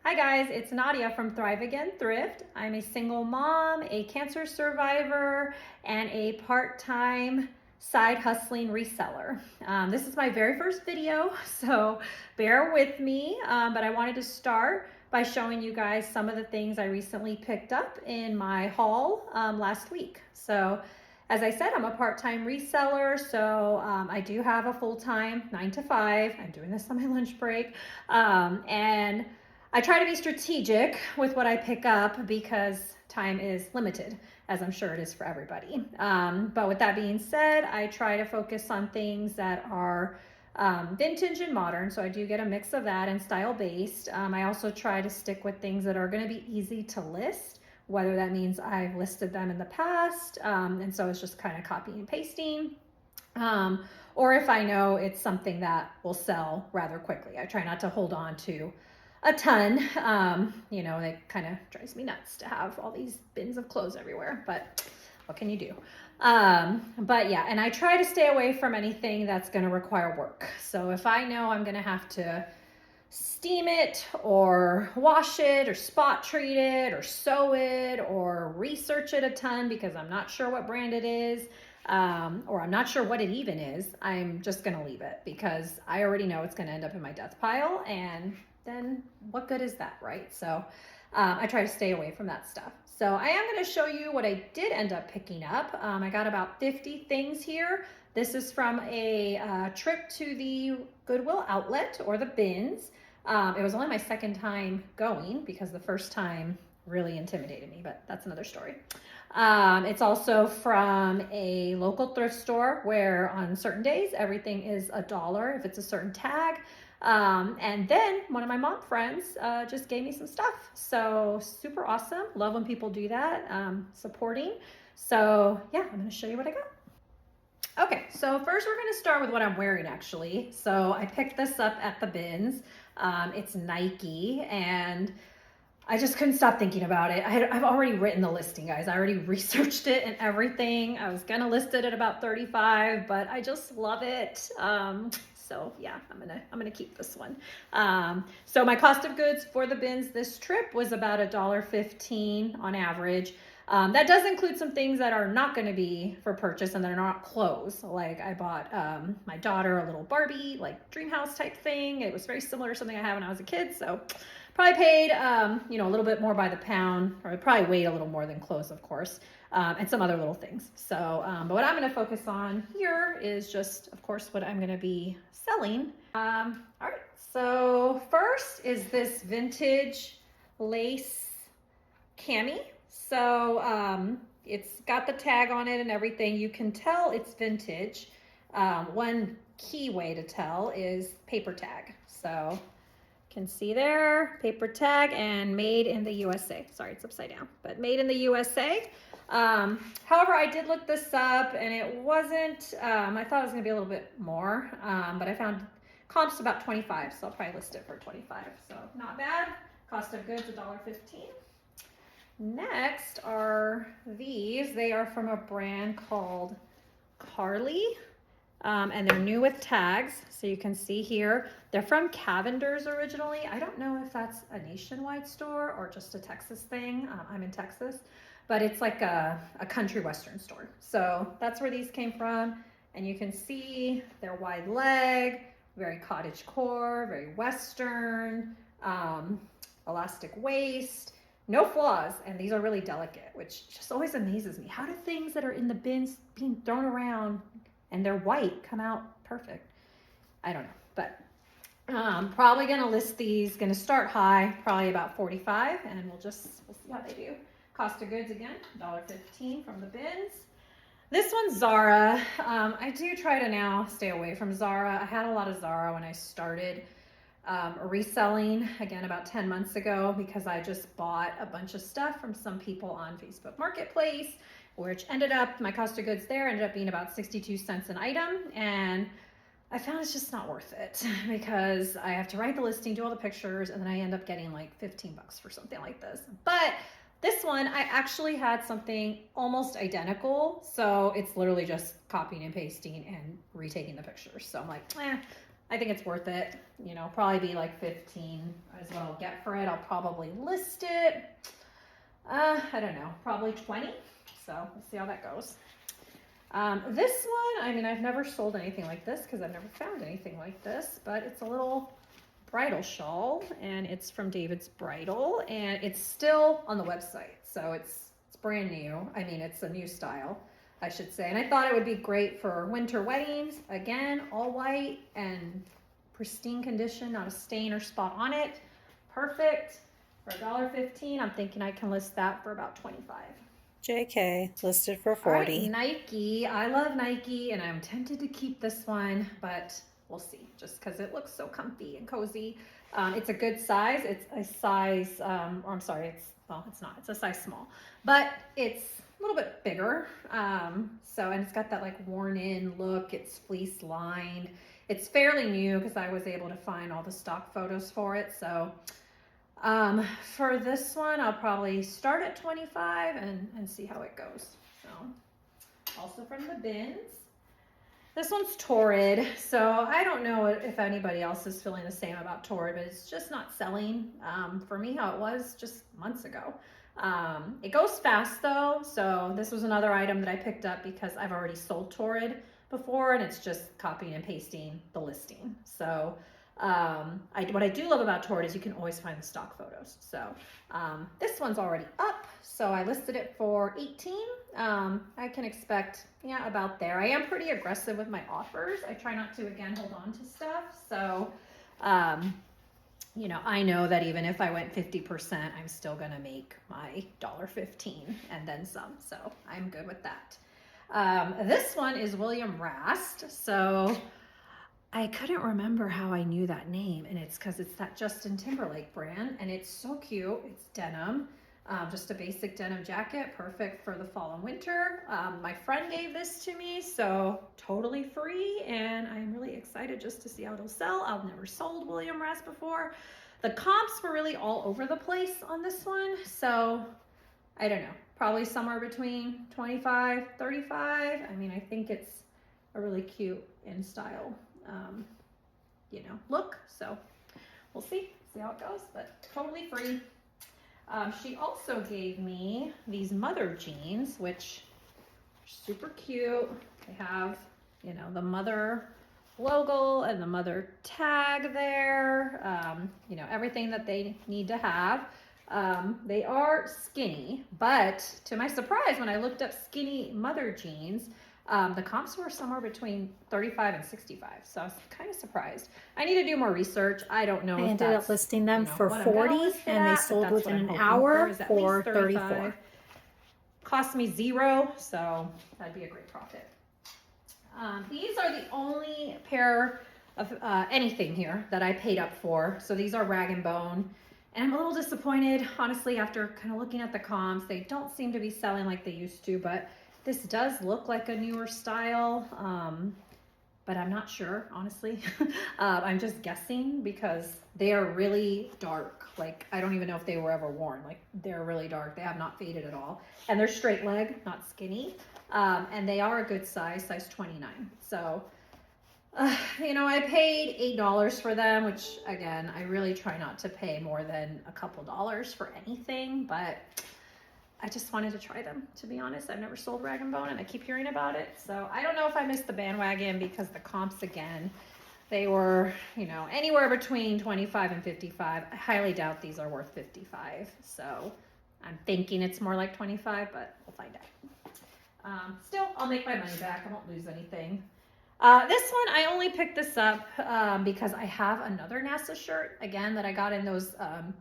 Hi guys, it's Nadia from Thrive Again Thrift. I'm a single mom, a cancer survivor, and a part-time side hustling reseller. This is my very first video, so bear with me, but I wanted to start by showing you guys some of the things I recently picked up in my haul last week. So as I said, I'm a part-time reseller, so I do have a full-time 9 to 5. I'm doing this on my lunch break, and I try to be strategic with what I pick up because time is limited, as I'm sure it is for everybody. But with that being said, I try to focus on things that are vintage and modern. So I do get a mix of that and style based. I also try to stick with things that are going to be easy to list, whether that means I've listed them in the past. And so it's just kind of copying and pasting. Or if I know it's something that will sell rather quickly, I try not to hold on to a ton. It kind of drives me nuts to have all these bins of clothes everywhere, but what can you do? But yeah, and I try to stay away from anything that's going to require work. So if I know I'm going to have to steam it or wash it or spot treat it or sew it or research it a ton because I'm not sure what brand it is, or I'm not sure what it even is, I'm just going to leave it because I already know it's going to end up in my death pile, and then what good is that, right? So I try to stay away from that stuff. So I am going to show you what I did end up picking up. I got about 50 things here. This is from a trip to the Goodwill outlet, or the bins. It was only my second time going because the first time really intimidated me, but that's another story. It's also from a local thrift store where on certain days everything is $1 if it's a certain tag. And then one of my mom friends just gave me some stuff. So super awesome. Love when people do that, supporting. So yeah, I'm going to show you what I got. Okay, so first we're going to start with what I'm wearing actually. So I picked this up at the bins. It's Nike, and I just couldn't stop thinking about it. I've already written the listing, guys. I already researched it and everything. I was gonna list it at about 35, but I just love it. So yeah, I'm gonna keep this one. So my cost of goods for the bins this trip was about $1.15 on average. That does include some things that are not going to be for purchase and they're not clothes. Like I bought my daughter a little Barbie, like dream house type thing. It was very similar to something I had when I was a kid. So probably paid, a little bit more by the pound, or probably weighed a little more than clothes, of course, and some other little things. So, but what I'm going to focus on here is just, of course, what I'm going to be selling. All right. So first is this vintage lace cami. So it's got the tag on it and everything. You can tell it's vintage. One key way to tell is paper tag. So you can see there, paper tag, and made in the USA. Sorry, it's upside down, but made in the USA. However, I did look this up and it wasn't, I thought it was gonna be a little bit more, but I found comps about 25, so I'll probably list it for 25. So not bad. Cost of goods, $1.15. Next are these. They are from a brand called Carly, and they're new with tags. So you can see here, they're from Cavender's originally. I don't know if that's a nationwide store or just a Texas thing. I'm in Texas, but it's like a country western store. So that's where these came from. And you can see they're wide leg, very cottage core, very western, elastic waist. No flaws, and these are really delicate, which just always amazes me. How do things that are in the bins being thrown around and they're white come out perfect? I don't know, but probably gonna list these, gonna start high, probably about 45, and we'll see how they do. Cost of goods again, $1.15 from the bins. This one's Zara. I do try to now stay away from Zara. I had a lot of Zara when I started reselling, again, about 10 months ago, because I just bought a bunch of stuff from some people on Facebook Marketplace, which ended up, my cost of goods there ended up being about 62 cents an item. And I found it's just not worth it because I have to write the listing, do all the pictures, and then I end up getting like 15 bucks for something like this. But this one, I actually had something almost identical. So it's literally just copying and pasting and retaking the pictures. So I'm like, I think it's worth it. You know, probably be like 15 is what I'll get for it. I'll probably list it. I don't know, probably 20. So we'll see how that goes. This one, I mean, I've never sold anything like this because I've never found anything like this, but it's a little bridal shawl, and it's from David's Bridal, and it's still on the website. So it's brand new. I mean, it's a new style, I should say. And I thought it would be great for winter weddings. Again, all white and pristine condition, not a stain or spot on it. Perfect. For $1.15, I'm thinking I can list that for about $25. JK, listed for 40. All right, Nike. I love Nike, and I'm tempted to keep this one, but we'll see, just because it looks so comfy and cozy. It's a good size. It's a size, or I'm sorry, it's not. It's a size small, but it's a little bit bigger. And it's got that like worn in look. It's fleece lined. It's fairly new because I was able to find all the stock photos for it. So for this one, I'll probably start at 25 and see how it goes. So also from the bins. This one's Torrid, so I don't know if anybody else is feeling the same about Torrid, but it's just not selling for me how it was just months ago. It goes fast though, so this was another item that I picked up because I've already sold Torrid before, and it's just copying and pasting the listing. So what I do love about Torrid is you can always find the stock photos. So this one's already up, so I listed it for 18. I can expect, yeah, about there. I am pretty aggressive with my offers. I try not to, again, hold on to stuff. So, you know, I know that even if I went 50%, I'm still going to make my $1.15 and then some. So I'm good with that. This one is William Rast. So I couldn't remember how I knew that name, and it's because it's that Justin Timberlake brand, and it's so cute. It's denim, just a basic denim jacket, perfect for the fall and winter. My friend gave this to me, so totally free, and I'm really excited just to see how it'll sell. I've never sold William Rast before. The comps were really all over the place on this one, so I don't know, probably somewhere between 25, 35. I mean, I think it's a really cute in style you know, look. So we'll see how it goes, but totally free. She also gave me these mother jeans, which are super cute. They have, you know, the mother logo and the mother tag there. You know, everything that they need to have. They are skinny, but to my surprise, when I looked up skinny mother jeans, the comps were somewhere between 35 and 65. So I was kind of surprised. I need to do more research. I don't know. I ended up listing them for 40, and they sold within an hour for 34. Cost me $0, so that'd be a great profit. These are the only pair of anything here that I paid up for. So these are Rag & Bone. And I'm a little disappointed, honestly, after kind of looking at the comps. They don't seem to be selling like they used to, but this does look like a newer style, but I'm not sure, honestly. I'm just guessing because they are really dark. Like, I don't even know if they were ever worn. Like, they're really dark. They have not faded at all. And they're straight leg, not skinny. And they are a good size 29. So, you know, I paid $8 for them, which, again, I really try not to pay more than a couple dollars for anything, but I just wanted to try them, to be honest. I've never sold Rag & Bone, and I keep hearing about it. So I don't know if I missed the bandwagon because the comps, again, they were, you know, anywhere between 25 and 55. I highly doubt these are worth 55. So I'm thinking it's more like 25, but we'll find out. Still, I'll make my money back. I won't lose anything. This one, I only picked this up because I have another NASA shirt, again, that I got in those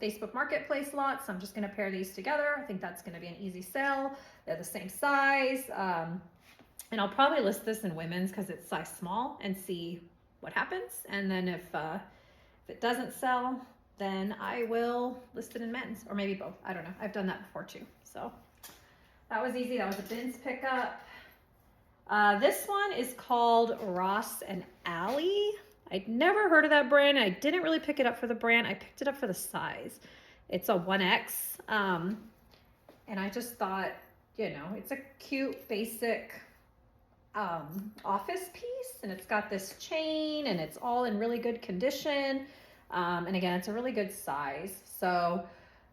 Facebook Marketplace lots. I'm just going to pair these together. I think that's going to be an easy sale. They're the same size. And I'll probably list this in women's because it's size small and see what happens. And then if it doesn't sell, then I will list it in men's, or maybe both. I don't know. I've done that before too. So that was easy. That was a bins pickup. This one is called Ross and Alley. I'd never heard of that brand. I didn't really pick it up for the brand. I picked it up for the size. It's a 1X. And I just thought, you know, it's a cute, basic office piece, and it's got this chain and it's all in really good condition. And again, it's a really good size. So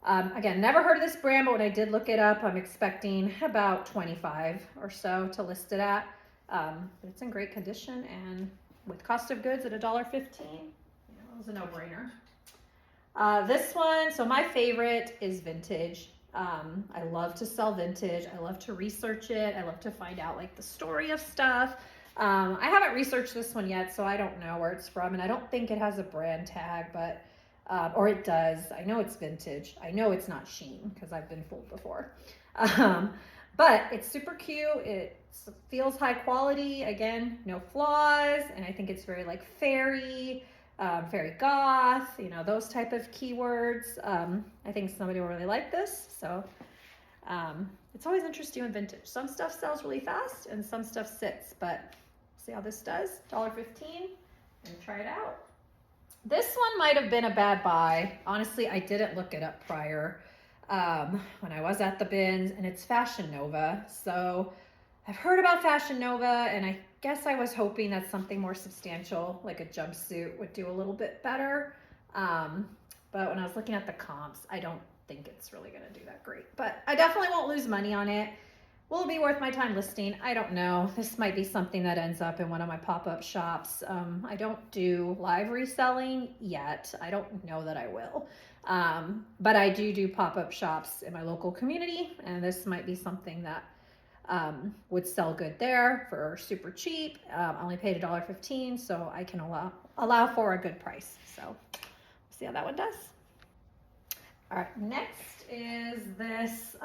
again, never heard of this brand, but when I did look it up, I'm expecting about 25 or so to list it at. But it's in great condition, and with cost of goods at $1.15, it was a no-brainer. This one, so my favorite is vintage. I love to sell vintage. I love to research it. I love to find out like the story of stuff. I haven't researched this one yet, so I don't know where it's from, and I don't think it has a brand tag, but or it does. I know it's vintage. I know it's not Shein because I've been fooled before. But it's super cute. It feels high quality. Again, no flaws, and I think it's very like fairy, very goth, those type of keywords. I think somebody will really like this. So it's always interesting with vintage. Some stuff sells really fast and some stuff sits, but see how this does. $1.15, and try it out. This one might have been a bad buy. Honestly, I didn't look it up prior when I was at the bins, and it's Fashion Nova. So I've heard about Fashion Nova, and I guess I was hoping that something more substantial, like a jumpsuit, would do a little bit better. But when I was looking at the comps, I don't think it's really gonna do that great. But I definitely won't lose money on it. Will it be worth my time listing? I don't know. This might be something that ends up in one of my pop-up shops. I don't do live reselling yet. I don't know that I will. But I do pop-up shops in my local community, and this might be something that would sell good there for super cheap. I only paid $1.15, so I can allow for a good price. So we'll see how that one does. All right, next is this,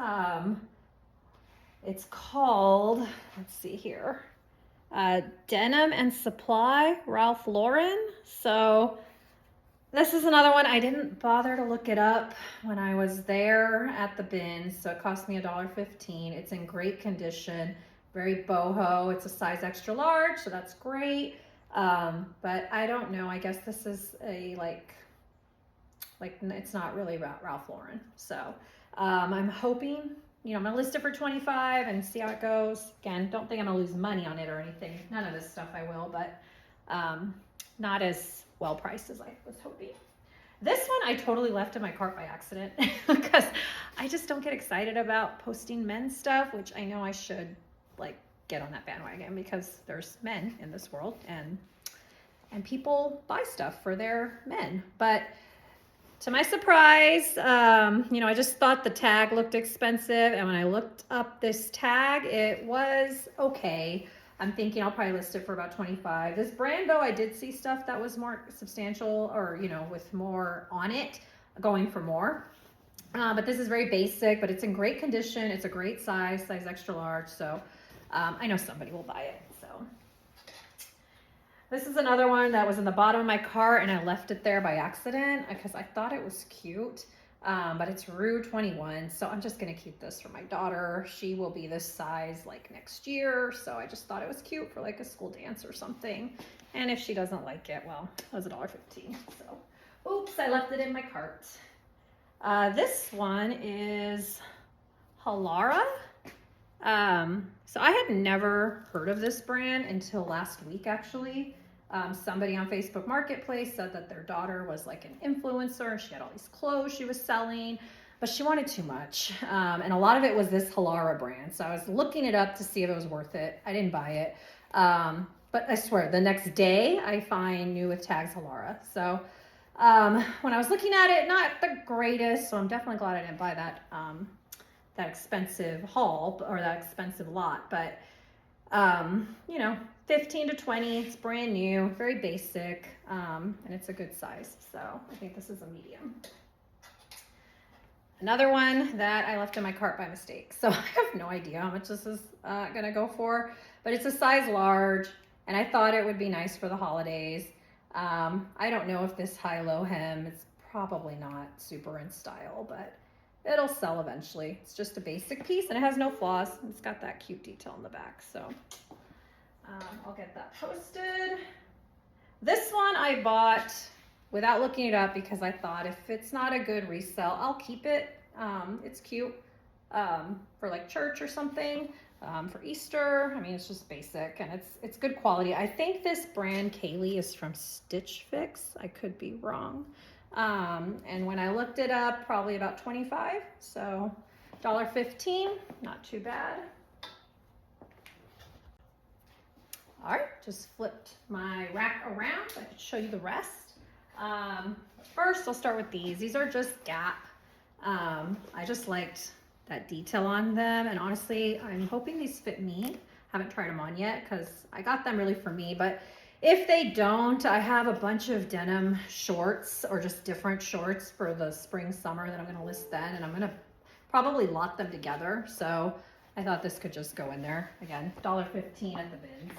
it's called, let's see here, Denim and Supply, Ralph Lauren. So this is another one. I didn't bother to look it up when I was there at the bins, so it cost me $1.15. It's in great condition, very boho. It's a size extra large, so that's great. But I don't know. I guess this is a like it's not really Ralph Lauren. So I'm hoping, I'm gonna list it for 25 and see how it goes. Again, don't think I'm gonna lose money on it or anything. None of this stuff I will, but not as well priced as I was hoping. This one I totally left in my cart by accident because I just don't get excited about posting men's stuff, which I know I should like get on that bandwagon because there's men in this world and people buy stuff for their men. But to my surprise, I just thought the tag looked expensive, and when I looked up this tag, it was okay. I'm thinking I'll probably list it for about 25. This brand, though, I did see stuff that was more substantial or, with more on it, going for more. But this is very basic, but it's in great condition. It's a great size extra large. So I know somebody will buy it. So this is another one that was in the bottom of my cart, and I left it there by accident because I thought it was cute. But it's Rue 21, so I'm just gonna keep this for my daughter. She will be this size like next year, so I just thought it was cute for like a school dance or something. And if she doesn't like it, well, it was $1.15. So, oops, I left it in my cart. This one is Halara. So I had never heard of this brand until last week, actually. Somebody on Facebook Marketplace said that their daughter was like an influencer. She had all these clothes she was selling, but she wanted too much. And a lot of it was this Halara brand. So I was looking it up to see if it was worth it. I didn't buy it. But I swear, the next day I find new with tags Halara. So when I was looking at it, not the greatest. So I'm definitely glad I didn't buy that expensive haul or that expensive lot. But 15 to 20, it's brand new, very basic, and it's a good size. So I think this is a medium. Another one that I left in my cart by mistake. So I have no idea how much this is gonna go for, but it's a size large, and I thought it would be nice for the holidays. I don't know if this high-low hem is probably not super in style, but it'll sell eventually. It's just a basic piece, and it has no flaws. It's got that cute detail in the back, so I'll get that posted. This one I bought without looking it up because I thought if it's not a good resale, I'll keep it. It's cute for like church or something. for Easter. I mean, it's just basic and it's good quality. I think this brand Kaylee is from Stitch Fix. I could be wrong. And when I looked it up, probably about 25. So $1.15, not too bad. All right, just flipped my rack around so I could show you the rest. First, I'll start with these. These are just Gap. I just liked that detail on them, and honestly, I'm hoping these fit me. Haven't tried them on yet because I got them really for me, but if they don't, I have a bunch of denim shorts or just different shorts for the spring, summer that I'm gonna list then, and I'm gonna probably lot them together. So I thought this could just go in there. Again, $1.15 at the bins.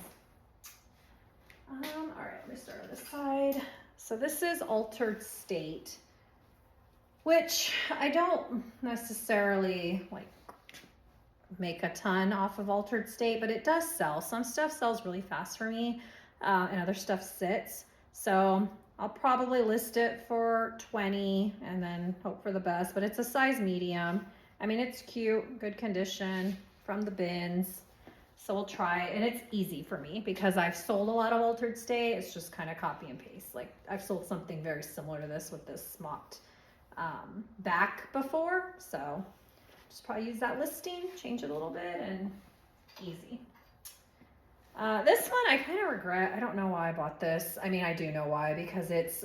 All right, let me start on this side. So this is Altered State, which I don't necessarily like make a ton off of Altered State, but it does sell. Some stuff sells really fast for me, and other stuff sits. So I'll probably list it for 20 and then hope for the best, but it's a size medium. I mean, it's cute, good condition from the bins. So we'll try it, and it's easy for me because I've sold a lot of Altered State. It's just kind of copy and paste. Like I've sold something very similar to this with this smocked back before. So just probably use that listing, change it a little bit, and easy. This one I kind of regret. I don't know why I bought this. I mean, I do know why, because it's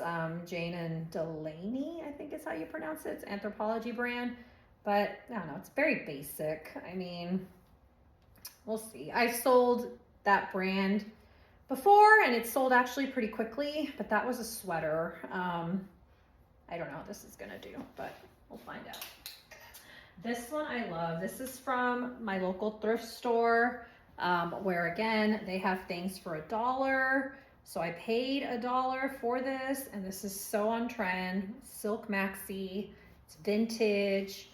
Jane and Delaney, I think is how you pronounce it. It's Anthropologie brand, but I don't know. It's very basic. I mean, we'll see. I sold that brand before, and it sold actually pretty quickly, but that was a sweater. I don't know what this is gonna do, but we'll find out. This one I love. This is from my local thrift store, where again, they have things for $1. So I paid $1 for this, and this is so on trend. Silk maxi, it's vintage.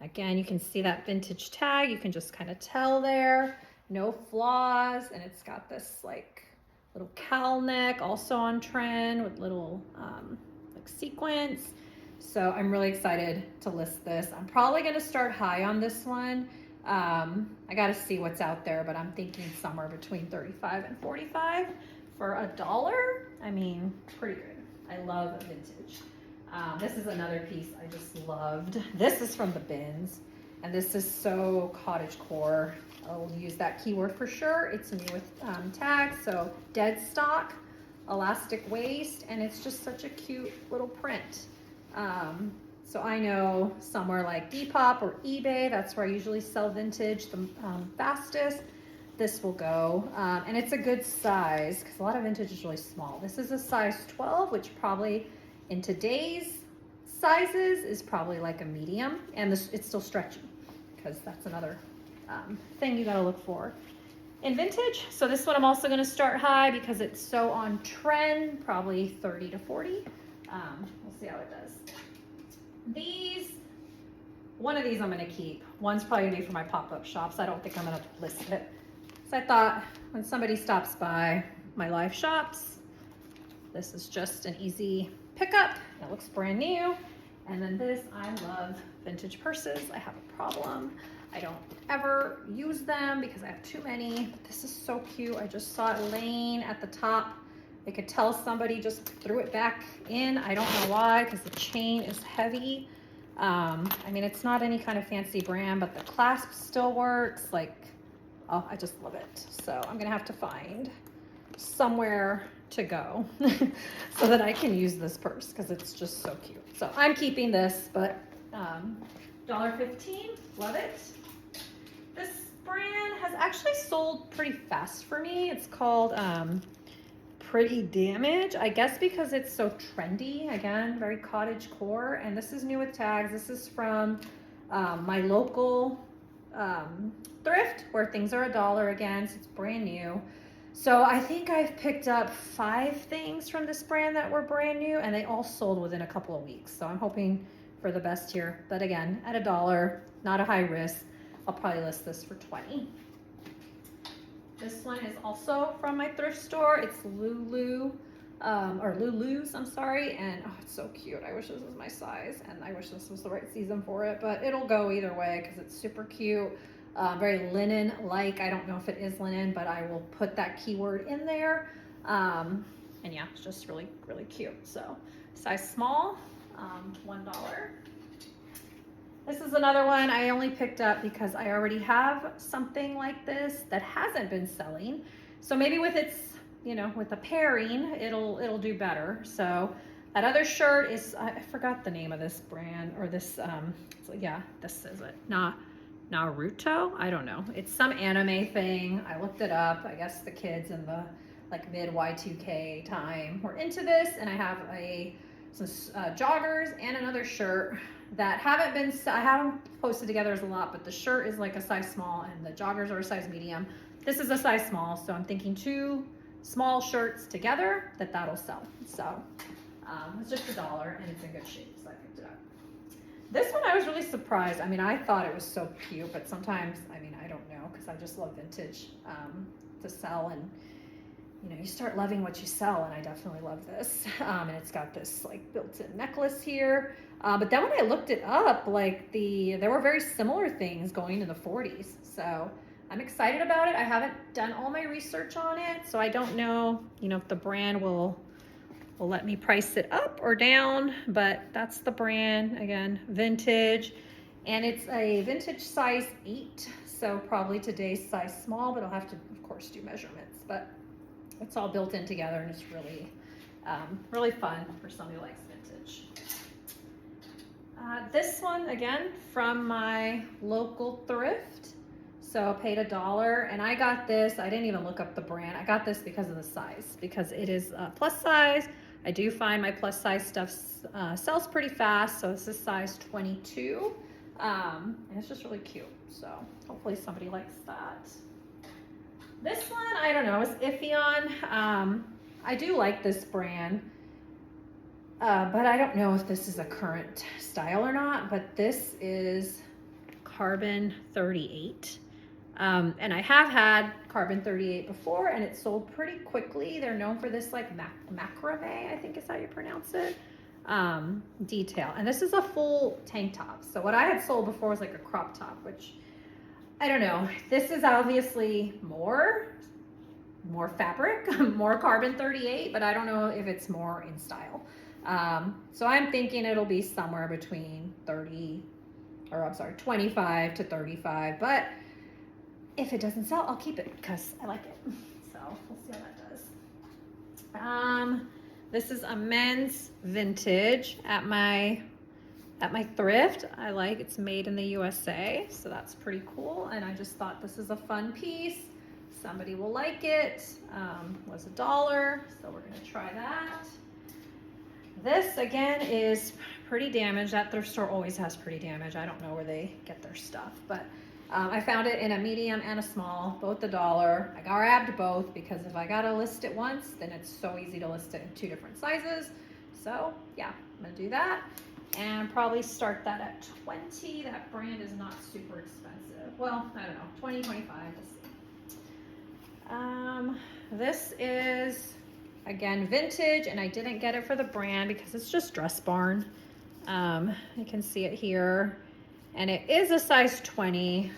Again, you can see that vintage tag. You can just kind of tell there, no flaws. And it's got this like little cowl neck, also on trend with little like sequins. So I'm really excited to list this. I'm probably gonna start high on this one. I gotta see what's out there, but I'm thinking somewhere between 35 and 45 for $1. I mean, pretty good. I love vintage. This is another piece I just loved. This is from the bins, and this is so cottagecore. I'll use that keyword for sure. It's new with tags, so dead stock, elastic waist, and it's just such a cute little print. So I know somewhere like Depop or eBay, that's where I usually sell vintage the fastest. This will go, and it's a good size because a lot of vintage is really small. This is a size 12, which probably in today's sizes is probably like a medium, and it's still stretchy because that's another thing you gotta look for in vintage. So this one I'm also gonna start high because it's so on trend, probably 30 to 40. We'll see how it does. One of these I'm gonna keep. One's probably gonna be for my pop-up shops. I don't think I'm gonna list it. So I thought when somebody stops by my live shops, this is just an easy pickup. It looks brand new. And then this, I love vintage purses. I have a problem. I don't ever use them because I have too many. But this is so cute. I just saw it laying at the top. I could tell somebody just threw it back in. I don't know why, because the chain is heavy. I mean, it's not any kind of fancy brand, but the clasp still works. Like, oh, I just love it. So I'm gonna have to find somewhere to go so that I can use this purse because it's just so cute. So I'm keeping this, but $1.15, love it. This brand has actually sold pretty fast for me. It's called Pretty Damage, I guess because it's so trendy. Again, very cottage core, and this is new with tags. This is from my local thrift where things are $1 again, so it's brand new. So I think I've picked up 5 things from this brand that were brand new, and they all sold within a couple of weeks. So I'm hoping for the best here, but again, at $1, not a high risk. I'll probably list this for 20. This one is also from my thrift store. It's Lulu's, I'm sorry, and oh, it's so cute. I wish this was my size, and I wish this was the right season for it, but it'll go either way because it's super cute. very linen-like. I don't know if it is linen, but I will put that keyword in there. And yeah, it's just really, really cute. So size small, $1. This is another one I only picked up because I already have something like this that hasn't been selling. So maybe with its, you know, with the pairing, it'll do better. So that other shirt is, I forgot the name of this brand, or this, so yeah, this is it. Naruto? I don't know. It's some anime thing. I looked it up. I guess the kids in the like mid Y2K time were into this, and I have some joggers and another shirt that I haven't posted together as a lot, but the shirt is like a size small and the joggers are a size medium. This is a size small, so I'm thinking 2 small shirts together that'll sell. So it's just $1 and it's in good shape, so I picked it up. This one I was really surprised. I mean, I thought it was so cute, but sometimes, I mean, I don't know, because I just love vintage to sell, and you know, you start loving what you sell, and I definitely love this. And it's got this like built-in necklace here. But then when I looked it up, like there were very similar things going in the 40s. So I'm excited about it. I haven't done all my research on it, so I don't know, you know, if the brand will let me price it up or down, but that's the brand. Again, vintage, and it's a vintage size 8. So probably today's size small, but I'll have to, of course, do measurements, but it's all built in together, and it's really, really fun for somebody who likes vintage. This one, again, from my local thrift. So I paid $1, and I got this. I didn't even look up the brand. I got this because of the size, because it is plus size. I do find my plus size stuff sells pretty fast. So this is size 22, and it's just really cute. So hopefully somebody likes that. This one, I don't know, I was iffy on. I do like this brand, but I don't know if this is a current style or not, but this is Carbon 38. And I have had Carbon 38 before, and it sold pretty quickly. They're known for this like macrame, I think is how you pronounce it, detail. And this is a full tank top. So what I had sold before was like a crop top, which I don't know. This is obviously more fabric, more Carbon 38, but I don't know if it's more in style. So I'm thinking it'll be somewhere between 25 to 35, but if it doesn't sell, I'll keep it because I like it. So we'll see how that does. This is a men's vintage at my thrift. I like it's made in the USA, so that's pretty cool. And I just thought this is a fun piece. Somebody will like it. Was $1, so we're gonna try that. This again is pretty damaged. That thrift store always has pretty damage. I don't know where they get their stuff, but I found it in a medium and a small, both $1. I grabbed both because if I gotta list it once, then it's so easy to list it in 2 different sizes. So yeah, I'm gonna do that. And probably start that at 20. That brand is not super expensive. Well, I don't know, 20, 25, we'll see. This is, again, vintage, and I didn't get it for the brand because it's just Dress Barn. You can see it here. And it is a size 20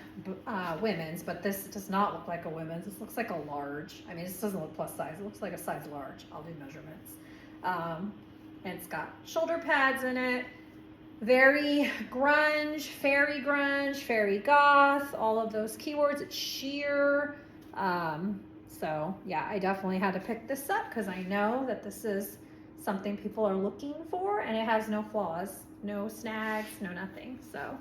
women's, but this does not look like a women's. This looks like a large. I mean, this doesn't look plus size. It looks like a size large. I'll do measurements. And it's got shoulder pads in it. Very grunge, fairy goth, all of those keywords. It's sheer. So yeah, I definitely had to pick this up because I know that this is something people are looking for, and it has no flaws, no snags, no nothing. So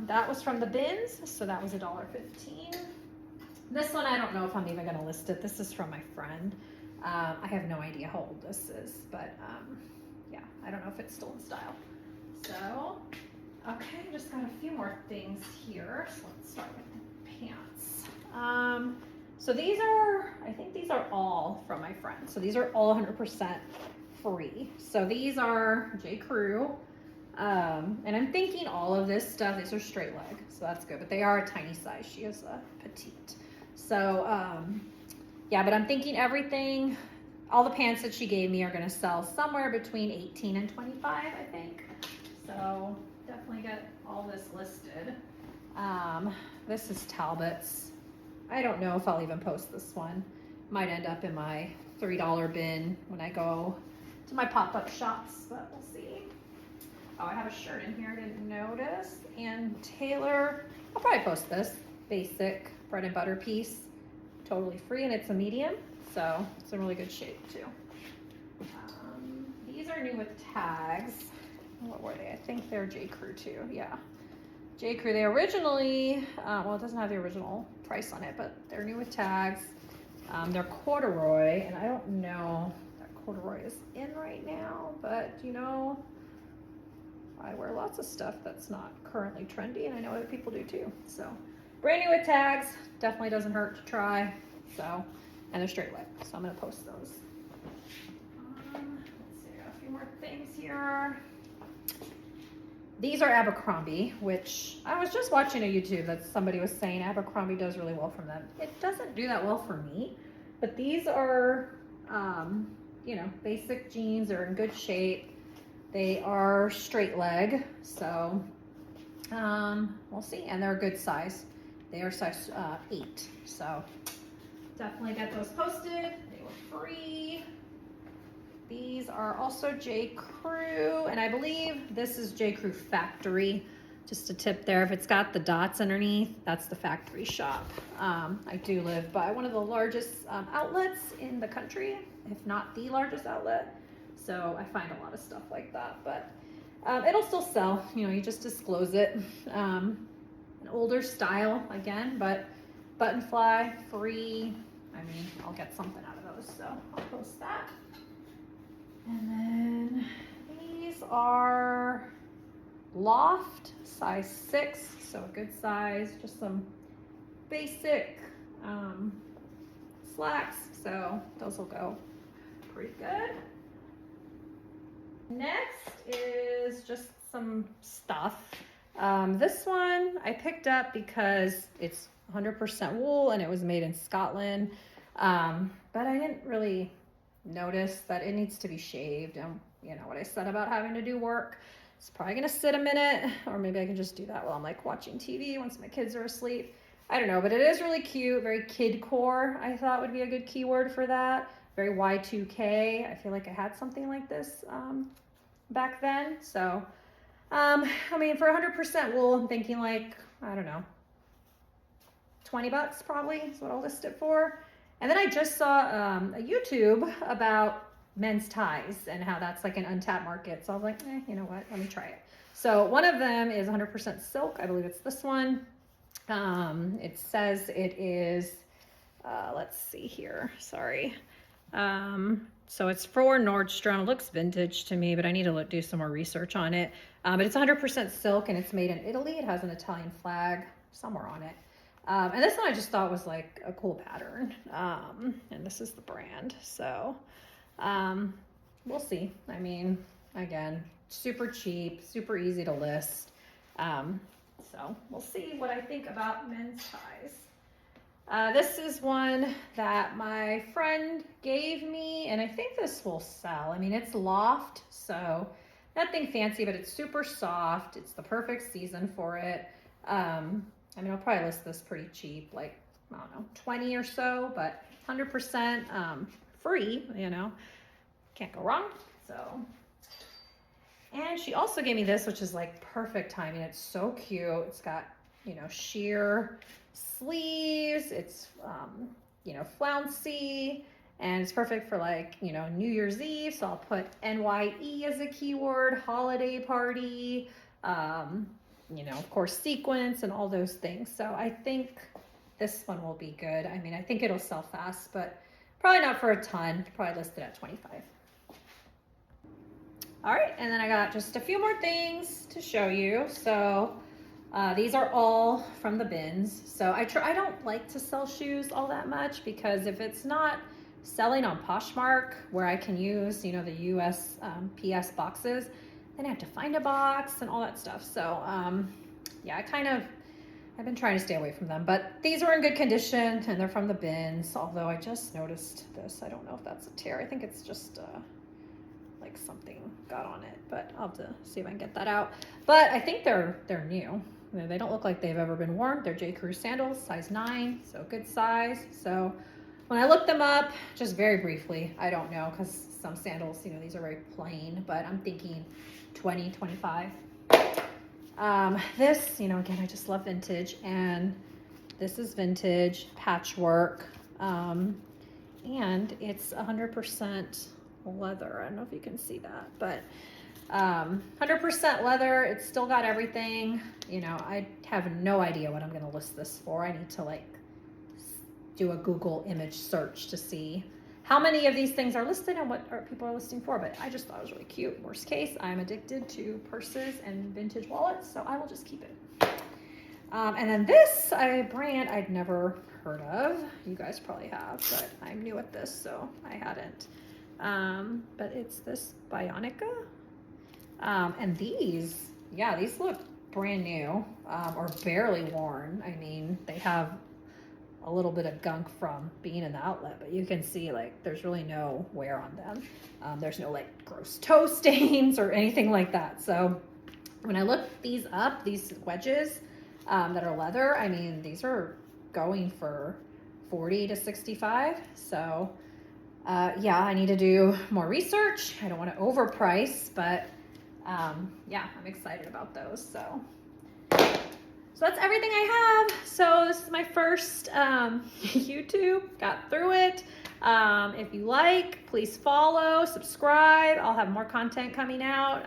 that was from the bins, so that was $1.15. This one, I don't know if I'm even gonna list it. This is from my friend. I have no idea how old this is, but yeah, I don't know if it's still in style. So, okay, just got a few more things here. So let's start with the pants. So these are, I think these are all from my friend. So these are all 100% free. So these are J. Crew. And I'm thinking all of this stuff, these are straight leg, so that's good, but they are a tiny size. She is a petite. So, yeah, but I'm thinking everything, all the pants that she gave me are gonna sell somewhere between 18 and 25, I think. So definitely get all this listed. This is Talbot's. I don't know if I'll even post this one. Might end up in my $3 bin when I go to my pop-up shops, but we'll see. Oh, I have a shirt in here I didn't notice. And Taylor, I'll probably post this. Basic bread and butter piece. Totally free, and it's a medium, so it's in really good shape too. These are new with tags. What were they? I think they're J. Crew too. Yeah, J. Crew. They originally, well, it doesn't have the original price on it, but they're new with tags. They're corduroy, and I don't know that corduroy is in right now, but you know, I wear lots of stuff that's not currently trendy, and I know other people do too. So brand new with tags, definitely doesn't hurt to try. So, and they're straight leg, so I'm gonna post those. Let's see, I got a few more things here. These are Abercrombie, which I was just watching a YouTube that somebody was saying Abercrombie does really well from them. It doesn't do that well for me, but these are, you know, basic jeans. They're in good shape. They are straight leg, so we'll see. And they're a good size. They are size 8, so definitely get those posted. They were free. These are also J. Crew, and I believe this is J. Crew Factory. Just a tip there, if it's got the dots underneath, that's the factory shop. I do live by one of the largest outlets in the country, if not the largest outlet. So I find a lot of stuff like that, but it'll still sell. You know, you just disclose it. An older style again, but button fly, free. I mean, I'll get something out of those, so I'll post that. And then these are Loft, size 6, so a good size, just some basic slacks, so those will go pretty good. Next is just some stuff. This one I picked up because it's 100% wool and it was made in Scotland, but I didn't really notice that it needs to be shaved, and you know what I said about having to do work. It's probably gonna sit a minute, or maybe I can just do that while I'm like watching TV once my kids are asleep. I don't know, but it is really cute, very kid-core. I thought would be a good keyword for that. Very Y2K. I feel like I had something like this back then. So, I mean, for 100% wool, I'm thinking like, I don't know, 20 bucks probably is what I'll list it for. And then I just saw a YouTube about men's ties and how that's like an untapped market. So I was like, you know what, let me try it. So one of them is 100% silk. I believe it's this one. It says it is, let's see here, sorry. So it's for Nordstrom. It looks vintage to me, but I need to do some more research on it. But it's 100% silk and it's made in Italy. It has an Italian flag somewhere on it. And this one I just thought was like a cool pattern. And this is the brand. So we'll see. I mean, again, super cheap, super easy to list. So we'll see what I think about men's ties. This is one that my friend gave me, and I think this will sell. I mean, it's Loft, so nothing fancy, but it's super soft. It's the perfect season for it. I mean, I'll probably list this pretty cheap, like, I don't know, 20 or so, but 100% free, you know, can't go wrong. So, and she also gave me this, which is like perfect timing. It's so cute. It's got, you know, sheer sleeves. It's, you know, flouncy, and it's perfect for like, you know, New Year's Eve. So I'll put NYE as a keyword, holiday party, you know, of course, sequence and all those things. So I think this one will be good. I mean, I think it'll sell fast, but probably not for a ton. Probably listed at 25. All right, and then I got just a few more things to show you. So these are all from the bins. So I don't like to sell shoes all that much, because if it's not selling on Poshmark, where I can use, you know, the USPS boxes, then I have to find a box and all that stuff. So yeah, I've been trying to stay away from them, but these are in good condition and they're from the bins. Although I just noticed this. I don't know if that's a tear. I think it's just like something got on it, but I'll have to see if I can get that out. But I think they're new. They don't look like they've ever been worn. They're J. Crew sandals, size 9, so good size. So when I looked them up, just very briefly, I don't know, because some sandals, you know, these are very plain, but I'm thinking 20, 25. This, you know, again, I just love vintage, and this is vintage patchwork, and it's 100% leather. I don't know if you can see that, but 100% leather. It's still got everything. You know, I have no idea what I'm going to list this for. I need to like do a Google image search to see how many of these things are listed and what people are listing for, but I just thought it was really cute. Worst case, I'm addicted to purses and vintage wallets, so I will just keep it. And then this brand I'd never heard of. You guys probably have, but I'm new at this, so I hadn't. But it's this Bionica. And these look brand new, or barely worn. I mean, they have a little bit of gunk from being in the outlet, but you can see like there's really no wear on them. There's no like gross toe stains or anything like that. So when I look these up, these wedges that are leather, I mean, these are going for 40 to 65. So yeah, I need to do more research. I don't want to overprice, but yeah, I'm excited about those. So that's everything I have. So this is my first YouTube. Got through it. If you like, please follow, subscribe. I'll have more content coming out.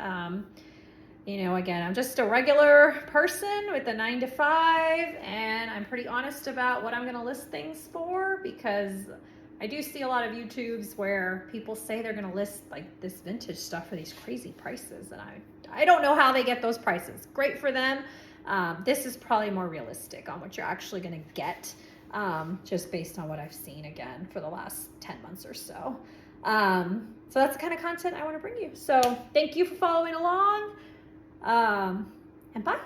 You know, again, I'm just a regular person with a 9 to 5, and I'm pretty honest about what I'm going to list things for, because I do see a lot of YouTubes where people say they're going to list like this vintage stuff for these crazy prices, and I don't know how they get those prices. Great for them. This is probably more realistic on what you're actually going to get, just based on what I've seen again for the last 10 months or so. So that's the kind of content I want to bring you. So thank you for following along, and bye.